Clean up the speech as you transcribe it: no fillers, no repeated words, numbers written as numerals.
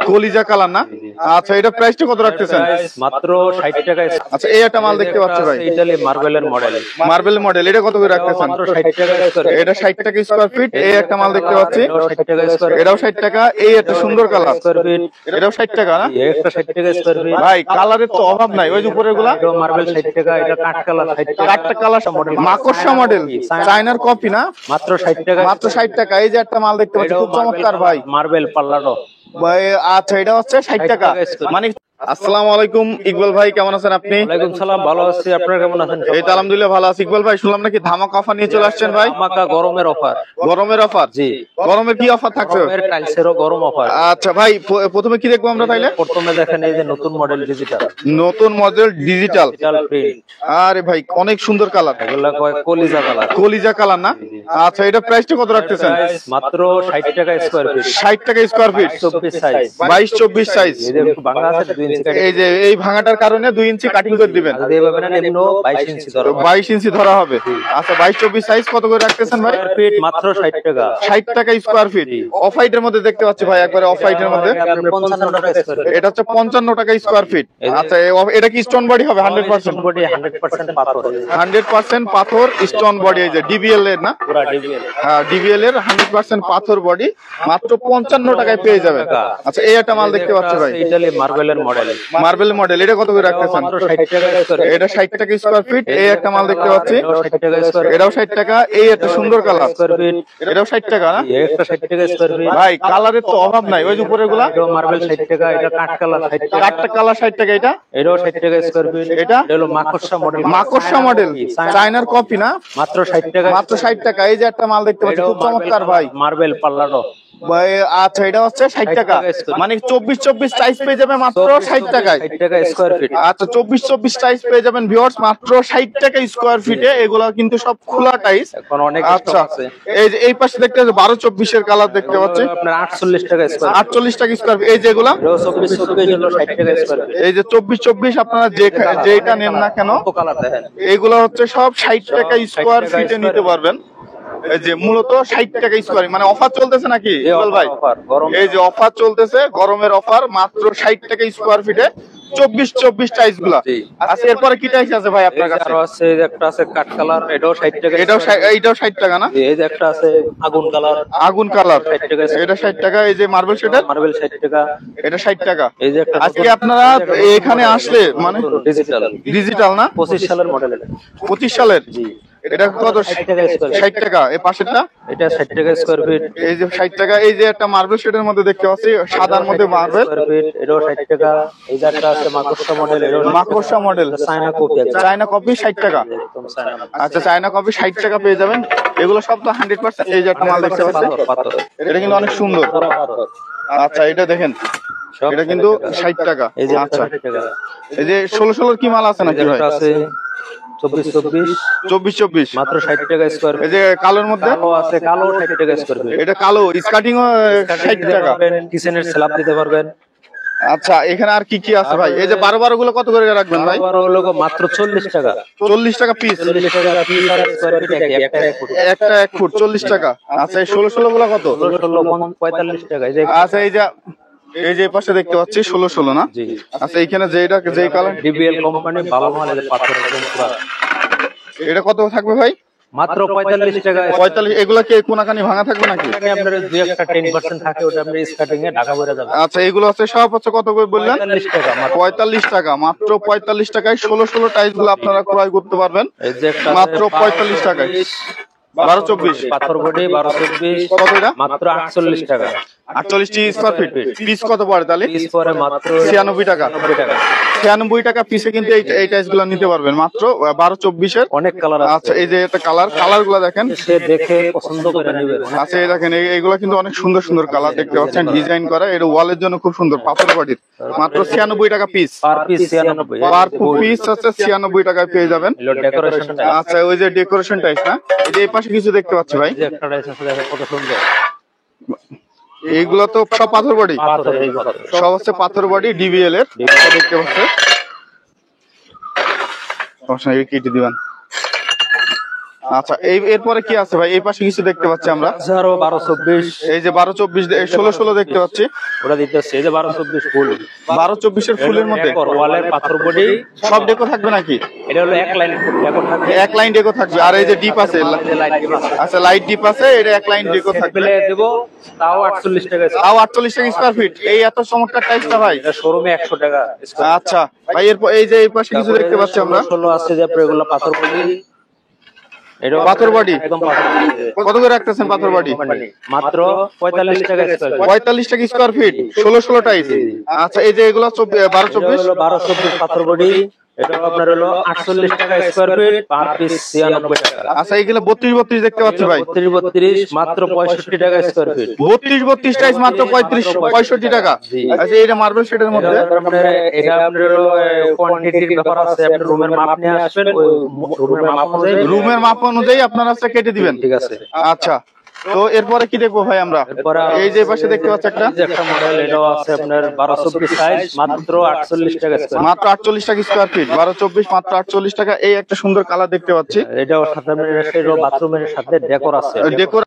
কলিজা কালার না? আচ্ছা, এটা প্রাইসটা কত রাখতেছেন? মাত্র 60 টাকা। আচ্ছা, এই একটা মাল দেখতে পাচ্ছি ভাই, ইতালি মার্বেলের মডেল। মার্বেল মডেল, এটা কত করে রাখতেছেন? মাত্র 60 টাকা স্কয়ার। এটা 60 টাকা স্কয়ার ফিট। এই একটা মাল দেখতে পাচ্ছি, 60 টাকা স্কয়ার। এটাও 60 টাকা। এই একটা সুন্দর কালার, এটাও 60 টাকা না? একটা 60 টাকা স্কয়ার ফিট। ভাই কালারের তো অভাব নাই। ওই যে উপরের গুলা এটা মার্বেল 60 টাকা, এটা কাট কালার 60 টাকা। কাটটা কালার মডেল, মাকড়সা মডেল, চায়নার কপি না? মাত্র 60 টাকা, মাত্র 60 টাকা। এই যে একটা মাল দেখতে পাচ্ছি, খুব চমৎকার ভাই, মার্বেল পাল্লাটো ভাই। আচ্ছা, এটা হচ্ছে 60 টাকা মানে। আসসালামু আলাইকুম ইকবাল ভাই, কেমন আছেন আপনি? ওয়ালাইকুম সালাম, ভালো আছি। আপনারা কেমন আছেন? এই তো আলহামদুলিল্লাহ ভালো আছি। ইকবাল ভাই, শুনলাম নাকি ধামাকা অফার নিয়ে চলে আসছেন ভাই? ধামাকা গরমের অফার। গরমের অফার? জি। গরমের কি অফার থাকছে? গরমের টাইলসেরও গরম অফার। আচ্ছা ভাই, প্রথমে কি দেখবো আমরা তাইলে? প্রথমে দেখেন এই যে নতুন মডেল ডিজিটাল। নতুন মডেল ডিজিটাল প্রিন্ট। আরে ভাই, অনেক সুন্দর কালার। এগুলা কয় কলিজা কালার। কলিজা কালার না? আচ্ছা, এটা প্রাইসটা কত রাখতেছেন? মাত্র 60 টাকা স্কয়ার ফিট। 60 টাকা স্কয়ার ফিট, 24 সাইজ। 22-24 সাইজ। এই যে বাংলা আছে 2 ইঞ্চি কাটিং। এই যে এই ভাঙাটার কারণে 2 ইঞ্চি কাটিং করে দিবেন। যদি এভাবে না নিম্ন 22 ইঞ্চি ধরো। 22 ইঞ্চি ধরা হবে। আচ্ছা, 22-24 সাইজ কত করে রাখতেছেন ভাই? স্কয়ার ফিট মাত্র 60 টাকা। 60 টাকা স্কয়ার ফিট। অফ হোয়াইটের মধ্যে দেখতে পাচ্ছি ভাই, একবারে অফ হোয়াইটের মধ্যে। 55 টাকা স্কয়ার ফিট। এটা হচ্ছে 55 টাকা স্কয়ার ফিট। আচ্ছা, এটা কি স্টোন বডি হবে? 100% বডি, 100% পাথর। 100% পাথর স্টোন বডি। এই যে ডিবিএল এর না? পুরো ডিবিএল। হ্যাঁ, ডিবিএল এর 100% পাথর বডি, মাত্র 55 টাকায় পেয়ে যাবেন। আচ্ছা, এই একটা মাল দেখতে পাচ্ছি ভাই, ইতালি মার্বেলের মডেল। মার্বেল মডেল, এটা কত করে রাখতেছেন? মাত্র 60 টাকা স্কয়ার। এটা 60 টাকা স্কয়ার ফিট। এই একটা মাল দেখতে পাচ্ছি, 60 টাকা স্কয়ার। এটাও 60 টাকা। এই একটা সুন্দর কালার, স্কয়ার ফিট। এটাও 60 টাকা না? একটা 60 টাকা স্কয়ার ফিট। ভাই কালারের তো অভাব নাই। ওই যে উপরের গুলা, এটা মার্বেল 60 টাকা, এটা কাট কালার 60 টাকা। কাটটা কালার 60 টাকা। এটা এটাও 60 টাকা স্কয়ার ফিট। এটা হলো মাকড়সা মডেল। মাকড়সা মডেল, চায়নার কপি না? মাত্র 60 টাকা, মাত্র 60 টাকা। এই যে একটা মাল দেখতে পাচ্ছি, খুব চমৎকার ভাই, মার্বেল পাল্লাটো। ভাই। আচ্ছা, এটা হচ্ছে 60 টাকা মানে 24-24 সাইজ পেয়ে যাবে মাত্র 60 টাকায়। 60 টাকা স্কয়ার ফিট। আচ্ছা, 24-24 সাইজ পেয়ে যাবেন ভিউয়ার্স মাত্র 60 টাকা স্কয়ার ফিটে। এগুলা কিন্তু সব খোলা টাইস। এখন অনেক আচ্ছা, স্টক আছে। এই যে এই পাশে দেখতে পাচ্ছি 12-24 এর কালার দেখতে পাচ্ছি, আপনার 48 টাকা স্কয়ার। 48 টাকা স্কয়ার ফিট। এই যেগুলা 24 হলো 60 টাকা স্কয়ার ফিট। এই যে 24-24 আপনারা যেটা নেন না কেন, কত কালার দেখেন। এগুলো হচ্ছে সব 60 টাকা স্কয়ার ফিটে নিতে পারবেন। এই যে মূলত 60 টাকা স্কয়ার, মানে অফার চলতেছে নাকি ইকবাল ভাই? এই যে অফার চলতেছে, গরমের অফার, মাত্র 60 টাকা স্কয়ার ফিটে 24-24 টাইস গুলা। আচ্ছা, এরপরে কি টাইস আছে ভাই আপনার কাছে? আরো আছে, একটা আছে কাট কালার, এটাও 60 টাকা। এটাও 60 টাকা না? এই যে একটা আছে আগুন কালার, আগুন কালার, 60 টাকা। এটা 60 টাকা। এই যে মার্বেল শেডের, মার্বেল 60 টাকা, এটা 60 টাকা। এই যে একটা আজকে আপনারা এখানে আসলে মানে ডিজিটাল। ডিজিটাল না? 25 সালের মডেল। এটা 25 সালের। জি। এটা কত? 60 টাকা স্কয়ার। 60 টাকা। এই পাশেরটা এটা 60 টাকা স্কয়ার ফিট। এই যে 60 টাকা। এই যে একটা মার্বেল শেডের মধ্যে দেখতে পাচ্ছি, সাদার মধ্যে মার্বেল, স্কয়ার ফিট, এটাও 60 টাকা। এই যে একটা আছে মাকড়সা মডেল, এটাও মাকড়সা model, China copy. China copy 60 টাকা। একদম চায়না। আচ্ছা, চায়না কপি 60 টাকা পেয়ে যাবেন। এগুলো সব তো 100%। এই যে একটা মাল দেখতে পাচ্ছি, পাথর। এটা কিন্তু অনেক সুন্দর। আচ্ছা, এটা দেখেন, সব এটা কিন্তু 60 টাকা। এই যে আচ্ছা, 60 টাকা। এই যে 16 কি মাল আছে নাকি ভাই? এটা আছে 24-24, 24-24 মাত্র 60 টাকা স্কয়ার ফিট। এই যে কালোর মধ্যে কালো আছে, কালো 60 টাকা স্কয়ার ফিট। এটা কালো, স্কার্টিং ও 60 টাকা। কিচেনের স্ল্যাব দিতে পারবেন। আচ্ছা, এখানে আর কি কি আছে ভাই? এই যে 12 গুলো কত করে রাখবেন ভাই? 12 হলো মাত্র 40 টাকা। 40 টাকা পিস। 40 টাকা পিস আর স্কয়ার ফিট একটা 1 ফুট। একটা 1 ফুট 40 টাকা। আচ্ছা, এই 16 গুলো কত? 45 টাকা। এই যে আচ্ছা, এই যে পাশে দেখতে পাচ্ছি 16 না? জি। আচ্ছা, এইখানে যেই কালার, ডিবিএল কোম্পানি ভালো মাল, এই পাথর একদম পুরো। এটা কত থাকবে ভাই? মাত্র 45 টাকা। 45। এগুলা কি কোনাকানি ভাঙা থাকবে নাকি? আপনার দুই একটা 10% থাকে, ওটা আপনি স্কার্টিং এ ঢাকা ভরে যাবে। আচ্ছা, এগুলো হচ্ছে সব হচ্ছে কত করে বললেন? 45 টাকা। 45 টাকা। মাত্র 45 টাকায় 16 টাইস গুলো আপনারা ক্রয় করতে পারবেন এই যে একটা মাত্র 45 টাকায়। 12-24 পাথর বডি 12-24 কত এটা? মাত্র 48 টাকা। 48 স্কয়ার ফিট। পিস কত পড়ে তাহলে? পিস পরে মাত্র 96 টাকা। 90 টাকা। 96 টাকা পিসে কিন্তু এই টাইস গুলো নিতে পারবেন মাত্র 12-24 এর। অনেক কালার আছে। আচ্ছা, এই যে এটা কালার গুলো দেখেন, সে দেখে পছন্দ করে নেবে। আচ্ছা, এই দেখেন, এইগুলো কিন্তু অনেক সুন্দর সুন্দর কালার দেখতে পাচ্ছেন, ডিজাইন করা। এটা ওয়ালের জন্য খুব সুন্দর, পাথর বডির। মাত্র 96 টাকা piece. Per piece 96। Per piece হচ্ছে 96 টাকায় পেয়ে যাবেন। এলো ডেকোরেশন টাইপ। আচ্ছা, ওই যে ডেকোরেশন টাইস না? এই যে এই পাশে কিছু দেখতে পাচ্ছি ভাই, যে একটা টাইস আছে, দেখো কত সুন্দর। এইগুলো তো সব পাথর বডি, পাথর, এই পাথর সব হচ্ছে পাথর বডি ডিবিএল এর। দেখতে পাচ্ছেন, কেটে দিবেন। আচ্ছা, এরপরে কি আছে ভাই? এই পাশে কিছু দেখতে পাচ্ছি আমরা, আরো 12-24, এই যে 12-24, 16-16 দেখতে পাচ্ছি। ওটা দিতে হচ্ছে এই যে 12-24 ফুল, 12-24 ফুলের মধ্যে ওয়ালের পাথর বডি সব ডেকো থাকবে নাকি? এটা হলো এক লাইন ডেকো থাকবে, এক লাইন ডেকো থাকবে। আর এই যে ডিপ আছে, আচ্ছা লাইট ডিপ আছে, এটা এক লাইন ডেকো থাকবে। দেব তাও 48 টাকা, তাও 48 টাকা স্কয়ার ফিট। এই এত চমৎকার টাইলসটা ভাই, এটা শোরুমে 100 টাকা। আচ্ছা ভাই, এরপর এই যে এই পাশে কিছু দেখতে পাচ্ছি আমরা, 16 আছে যে আপনার এগুলো পাথর বডি, এটা পাথর বডি একদম পাথর বডি। কত করে রাখতেছেন পাথর বডি? মাত্র 45 টাকা স্কয়ার ফিট। 45 টাকা স্কয়ার ফিট, 16-16 টাইলস। আচ্ছা, এই যে এগুলো 12-24, 12-24 পাথর বডি, এটা আপনার হলো 48 টাকা স্কয়ার ফিট, পার পিস 96 টাকা। আচ্ছা এগুলো 32-32 দেখতে পাচ্ছি ভাই, 32-32 মাত্র 65 টাকা স্কয়ার ফিট। 32-32 টাইলস মাত্র 65 টাকা। আচ্ছা, এটা মার্বেল শেডের মধ্যে, এটা আপনার হলো কোয়ান্টিটির ব্যাপার আছে, আপনি রুমের মাপ নিয়ে আসবেন, ওই রুমের মাপ অনুযায়ী রুমের মাপ অনুযায়ী আপনারা কেটে দিবেন। ঠিক আছে। আচ্ছা, তো এরপরে কি দেখবো ভাই আমরা? এই যে পাশে দেখতে পাচ্ছি একটা মডেল, এটাও আছে আপনার 12-24 সাইজ, মাত্র 48 টাকা স্কয়ার। মাত্র 48 টাকা স্কয়ার ফিট, 12-24 মাত্র 48 টাকা। এই একটা সুন্দর কালার দেখতে পাচ্ছি, এটাও সাথে আপনার বাথরুমের সাথে ডেকোর আছে। ডেকোর